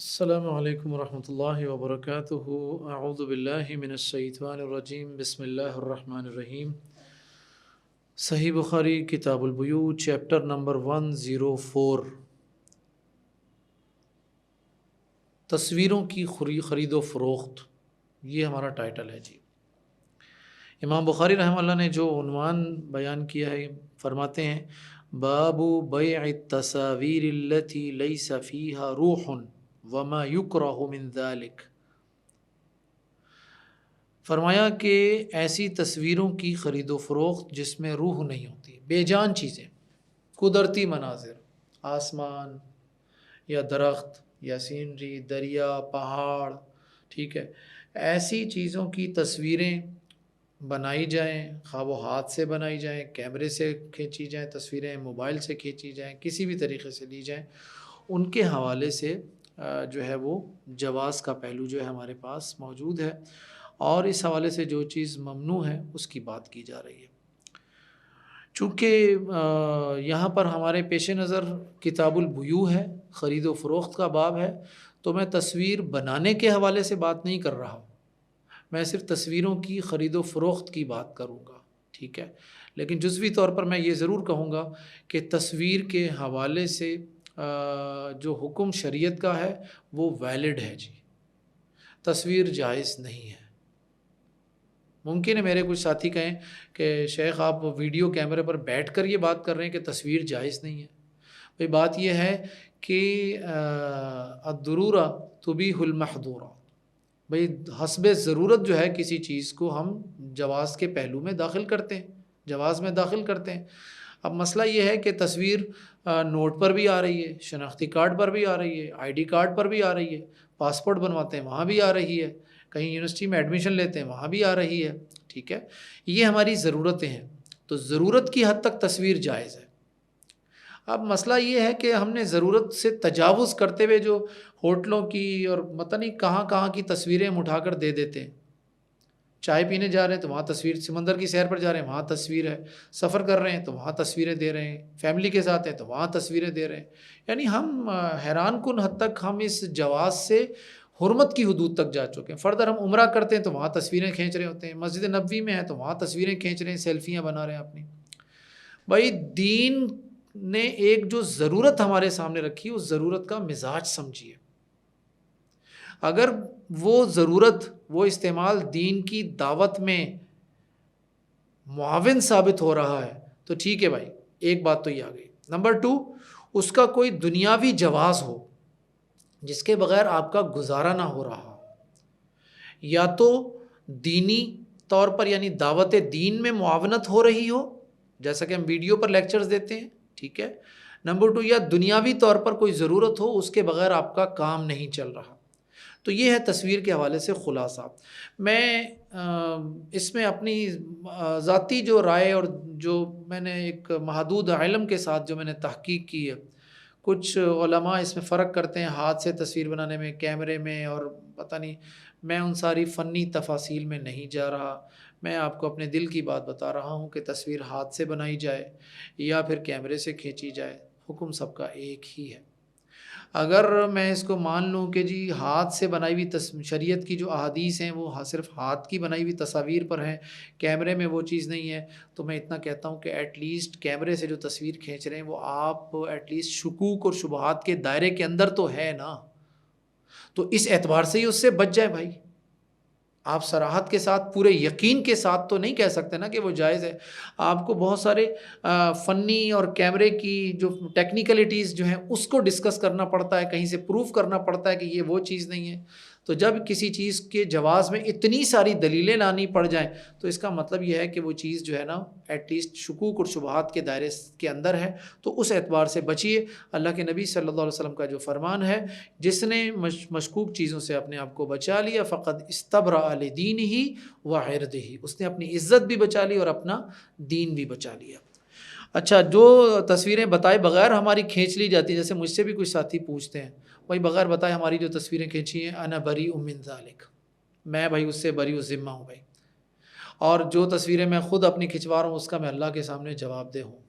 السلام علیکم ورحمۃ اللہ وبرکاتہ۔ اعوذ باللہ من الشیطان الرجیم، بسم اللہ الرحمن الرحیم۔ صحیح بخاری کتاب البیوع چیپٹر نمبر 104، تصویروں کی خرید و فروخت، یہ ہمارا ٹائٹل ہے جی۔ امام بخاری رحمہ اللہ نے جو عنوان بیان کیا ہے، فرماتے ہیں باب بیع التصاویر التي لیس فیہا روح وما یکرہ من ذلک۔ فرمایا کہ ایسی تصویروں کی خرید و فروخت جس میں روح نہیں ہوتی، بے جان چیزیں، قدرتی مناظر، آسمان یا درخت یا سینری، دریا، پہاڑ، ٹھیک ہے، ایسی چیزوں کی تصویریں بنائی جائیں، خواہ وہ ہاتھ سے بنائی جائیں، کیمرے سے کھینچی جائیں، تصویریں موبائل سے کھینچی جائیں، کسی بھی طریقے سے لی جائیں، ان کے حوالے سے جو ہے وہ جواز کا پہلو جو ہے ہمارے پاس موجود ہے، اور اس حوالے سے جو چیز ممنوع ہے اس کی بات کی جا رہی ہے۔ چونکہ یہاں پر ہمارے پیش نظر کتاب البیوع ہے، خرید و فروخت کا باب ہے، تو میں تصویر بنانے کے حوالے سے بات نہیں کر رہا ہوں، میں صرف تصویروں کی خرید و فروخت کی بات کروں گا، ٹھیک ہے۔ لیکن جزوی طور پر میں یہ ضرور کہوں گا کہ تصویر کے حوالے سے جو حکم شریعت کا ہے وہ ویلڈ ہے جی، تصویر جائز نہیں ہے۔ ممکن ہے میرے کچھ ساتھی کہیں کہ شیخ آپ ویڈیو کیمرے پر بیٹھ کر یہ بات کر رہے ہیں کہ تصویر جائز نہیں ہے۔ بھئی بات یہ ہے کہ الضرورہ تبیح المحظورہ، بھئی حسب ضرورت جو ہے کسی چیز کو ہم جواز کے پہلو میں داخل کرتے ہیں، جواز میں داخل کرتے ہیں۔ اب مسئلہ یہ ہے کہ تصویر نوٹ پر بھی آ رہی ہے، شناختی کارڈ پر بھی آ رہی ہے، آئی ڈی کارڈ پر بھی آ رہی ہے، پاسپورٹ بنواتے ہیں وہاں بھی آ رہی ہے، کہیں یونیورسٹی میں ایڈمیشن لیتے ہیں وہاں بھی آ رہی ہے، ٹھیک ہے۔ یہ ہماری ضرورتیں ہیں، تو ضرورت کی حد تک تصویر جائز ہے۔ اب مسئلہ یہ ہے کہ ہم نے ضرورت سے تجاوز کرتے ہوئے جو ہوٹلوں کی اور پتہ نہیں کہاں کہاں کی تصویریں ہم اٹھا کر دے دیتے ہیں، چائے پینے جا رہے ہیں تو وہاں تصویر، سمندر کی سیر پر جا رہے ہیں وہاں تصویر ہے، سفر کر رہے ہیں تو وہاں تصویریں دے رہے ہیں، فیملی کے ساتھ ہیں تو وہاں تصویریں دے رہے ہیں، یعنی ہم حیران کن حد تک ہم اس جواز سے حرمت کی حدود تک جا چکے ہیں۔ فردر ہم عمرہ کرتے ہیں تو وہاں تصویریں کھینچ رہے ہوتے ہیں، مسجد نبوی میں ہیں تو وہاں تصویریں کھینچ رہے ہیں، سیلفیاں بنا رہے ہیں اپنی۔ بھائی دین نے ایک جو ضرورت ہمارے سامنے رکھی اس ضرورت کا مزاج سمجھیے، اگر وہ ضرورت، وہ استعمال دین کی دعوت میں معاون ثابت ہو رہا ہے تو ٹھیک ہے بھائی، ایک بات تو یہ آ گئی۔ نمبر 2، اس کا کوئی دنیاوی جواز ہو جس کے بغیر آپ کا گزارا نہ ہو رہا ہو، یا تو دینی طور پر یعنی دعوت دین میں معاونت ہو رہی ہو، جیسا کہ ہم ویڈیو پر لیکچرز دیتے ہیں، ٹھیک ہے۔ نمبر 2، یا دنیاوی طور پر کوئی ضرورت ہو، اس کے بغیر آپ کا کام نہیں چل رہا۔ تو یہ ہے تصویر کے حوالے سے خلاصہ۔ میں اس میں اپنی ذاتی جو رائے اور جو میں نے ایک محدود علم کے ساتھ جو میں نے تحقیق کی ہے، کچھ علماء اس میں فرق کرتے ہیں ہاتھ سے تصویر بنانے میں، کیمرے میں، اور پتہ نہیں، میں ان ساری فنی تفاصیل میں نہیں جا رہا۔ میں آپ کو اپنے دل کی بات بتا رہا ہوں کہ تصویر ہاتھ سے بنائی جائے یا پھر کیمرے سے کھینچی جائے، حکم سب کا ایک ہی ہے۔ اگر میں اس کو مان لوں کہ جی ہاتھ سے بنائی ہوئی شریعت کی جو احادیث ہیں وہ صرف ہاتھ کی بنائی ہوئی تصاویر پر ہیں، کیمرے میں وہ چیز نہیں ہے، تو میں اتنا کہتا ہوں کہ ایٹ لیسٹ کیمرے سے جو تصویر کھینچ رہے ہیں وہ آپ ایٹ لیسٹ شکوک اور شبہات کے دائرے کے اندر تو ہے نا، تو اس اعتبار سے ہی اس سے بچ جائے بھائی۔ آپ صراحت کے ساتھ، پورے یقین کے ساتھ تو نہیں کہہ سکتے نا کہ وہ جائز ہے۔ آپ کو بہت سارے فنی اور کیمرے کی جو ٹیکنیکلٹیز جو ہیں اس کو ڈسکس کرنا پڑتا ہے، کہیں سے پروف کرنا پڑتا ہے کہ یہ وہ چیز نہیں ہے۔ تو جب کسی چیز کے جواز میں اتنی ساری دلیلیں لانی پڑ جائیں تو اس کا مطلب یہ ہے کہ وہ چیز جو ہے نا ایٹ لیسٹ شکوک اور شبہات کے دائرے کے اندر ہے، تو اس اعتبار سے بچیے۔ اللہ کے نبی صلی اللہ علیہ وسلم کا جو فرمان ہے، جس نے مشکوک چیزوں سے اپنے آپ کو بچا لیا فقد استبرأ لدینہ وعرضہ، اس نے اپنی عزت بھی بچا لی اور اپنا دین بھی بچا لیا۔ اچھا، جو تصویریں بتائے بغیر ہماری کھینچ لی جاتی ہیں، جیسے مجھ سے بھی کچھ ساتھی پوچھتے ہیں بھائی بغیر بتائے ہماری جو تصویریں کھینچی ہیں، انا بریء من ذلک، میں بھائی اس سے بری الذمہ ہوں بھائی، اور جو تصویریں میں خود اپنی کھنچوا رہا ہوں اس کا میں اللہ کے سامنے جواب دہ ہوں۔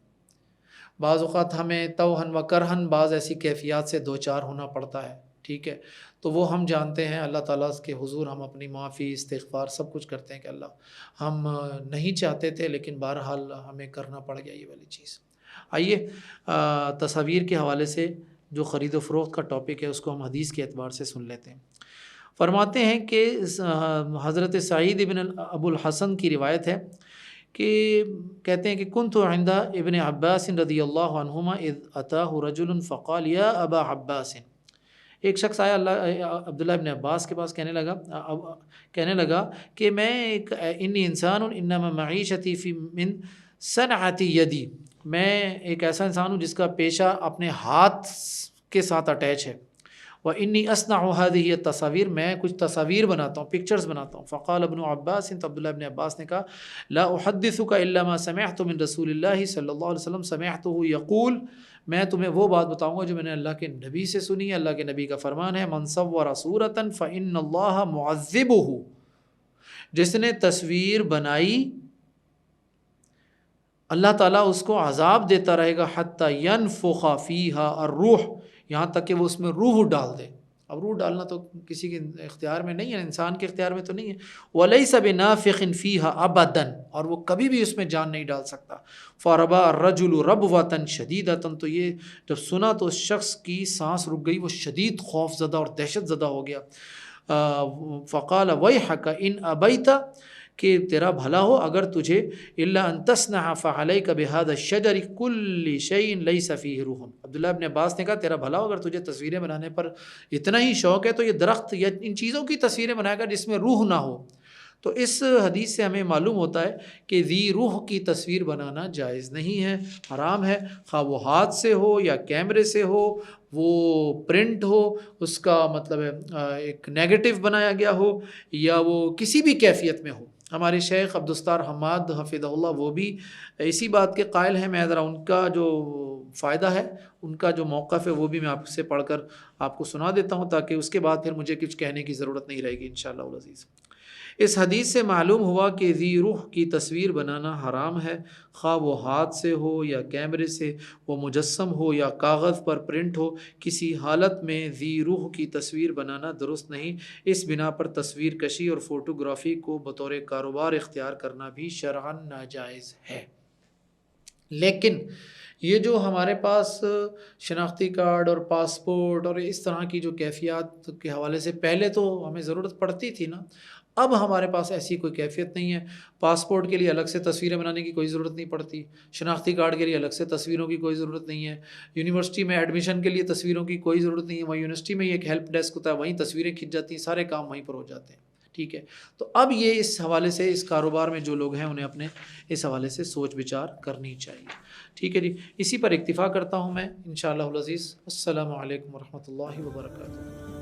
بعض اوقات ہمیں توہن و کرہن بعض ایسی کیفیات سے دوچار ہونا پڑتا ہے، ٹھیک ہے، تو وہ ہم جانتے ہیں اللہ تعالیٰ کے حضور ہم اپنی معافی استغفار سب کچھ کرتے ہیں کہ اللہ ہم نہیں چاہتے تھے لیکن بہرحال ہمیں کرنا پڑ گیا یہ والی چیز۔ آئیے تصاویر کے حوالے سے جو خرید و فروخت کا ٹاپک ہے اس کو ہم حدیث کے اعتبار سے سن لیتے ہیں۔ فرماتے ہیں کہ حضرت سعید ابن ابو الحسن کی روایت ہے کہ کہتے ہیں کہ کنت عند ابن عباس رضی اللہ عنہما اذ اتاہ رجل فقال یا ابا عباس، ایک شخص آیا عبداللہ ابن عباس کے پاس کہنے لگا کہ میں انی انسان انما معیشتی فی من صنعت یدی، میں ایک ایسا انسان ہوں جس کا پیشہ اپنے ہاتھ کے ساتھ اٹیچ ہے، وانی اصنع هذه التصاویر، میں کچھ تصاویر بناتا ہوں، پکچرز بناتا ہوں۔ فقال ابن عباس، تو عبداللہ ابن عباس نے کہا لا احدثک الا ما سمعت من رسول اللہ صلی اللہ علیہ وسلم سمعته یقول، میں تمہیں وہ بات بتاؤں گا جو میں نے اللہ کے نبی سے سنی ہے۔ اللہ کے نبی کا فرمان ہے من صور صورۃ فإن اللہ معذبہ، جس نے تصویر بنائی اللہ تعالیٰ اس کو عذاب دیتا رہے گا حتی ینفخ فیہا الروح، یہاں تک کہ وہ اس میں روح ڈال دے۔ اب روح ڈالنا تو کسی کے اختیار میں نہیں ہے، انسان کے اختیار میں تو نہیں ہے۔ وَلَيْسَ بِنَافِخٍ فِيهَا أَبَدًا، اور وہ کبھی بھی اس میں جان نہیں ڈال سکتا۔ فَرَبَا الرَّجُلُ رَبْوَةً شَدِيدَةً، تو یہ جب سنا تو اس شخص کی سانس رک گئی، وہ شدید خوف زدہ اور دہشت زدہ ہو گیا۔ فَقَالَ وَيْحَكَ إِنْ أَبَيْتَ، کہ تیرا بھلا ہو اگر تجھے الا ان تصنع فعلیک بهذا الشجر کل شیء لیس فیہ روح، عبداللہ ابن عباس نے کہا تیرا بھلا ہو اگر تجھے تصویریں بنانے پر اتنا ہی شوق ہے تو یہ درخت یا ان چیزوں کی تصویریں بنائے گا جس میں روح نہ ہو۔ تو اس حدیث سے ہمیں معلوم ہوتا ہے کہ ذی روح کی تصویر بنانا جائز نہیں ہے، حرام ہے، خواہ وہ ہاتھ سے ہو یا کیمرے سے ہو، وہ پرنٹ ہو، اس کا مطلب ہے ایک نیگیٹو بنایا گیا ہو، یا وہ کسی بھی کیفیت میں ہو۔ ہمارے شیخ عبدالستار حماد حفظہ اللہ وہ بھی اسی بات کے قائل ہیں، میں ذرا ان کا جو فائدہ ہے، ان کا جو موقف ہے وہ بھی میں آپ سے پڑھ کر آپ کو سنا دیتا ہوں تاکہ اس کے بعد پھر مجھے کچھ کہنے کی ضرورت نہیں رہے گی انشاءاللہ العزیز۔ اس حدیث سے معلوم ہوا کہ ذی روح کی تصویر بنانا حرام ہے، خواہ وہ ہاتھ سے ہو یا کیمرے سے، وہ مجسم ہو یا کاغذ پر پرنٹ ہو، کسی حالت میں ذی روح کی تصویر بنانا درست نہیں۔ اس بنا پر تصویر کشی اور فوٹوگرافی کو بطور کاروبار اختیار کرنا بھی شرعاً ناجائز ہے۔ لیکن یہ جو ہمارے پاس شناختی کارڈ اور پاسپورٹ اور اس طرح کی جو کیفیات کے حوالے سے پہلے تو ہمیں ضرورت پڑتی تھی نا، اب ہمارے پاس ایسی کوئی کیفیت نہیں ہے۔ پاسپورٹ کے لیے الگ سے تصویریں بنانے کی کوئی ضرورت نہیں پڑتی، شناختی کارڈ کے لیے الگ سے تصویروں کی کوئی ضرورت نہیں ہے، یونیورسٹی میں ایڈمیشن کے لیے تصویروں کی کوئی ضرورت نہیں ہے، وہیں یونیورسٹی میں ایک ہیلپ ڈیسک ہوتا ہے، وہیں تصویریں کھنچ جاتی ہیں، سارے کام وہیں پر ہو جاتے ہیں۔ ٹھیک ہے، تو اب یہ اس حوالے سے اس کاروبار میں جو لوگ ہیں انہیں اپنے اس حوالے سے سوچ بچار کرنی چاہیے۔ ٹھیک ہے جی، اسی پر اکتفا کرتا ہوں میں انشاءاللہ العزیز۔ السلام علیکم ورحمۃ اللہ وبرکاتہ۔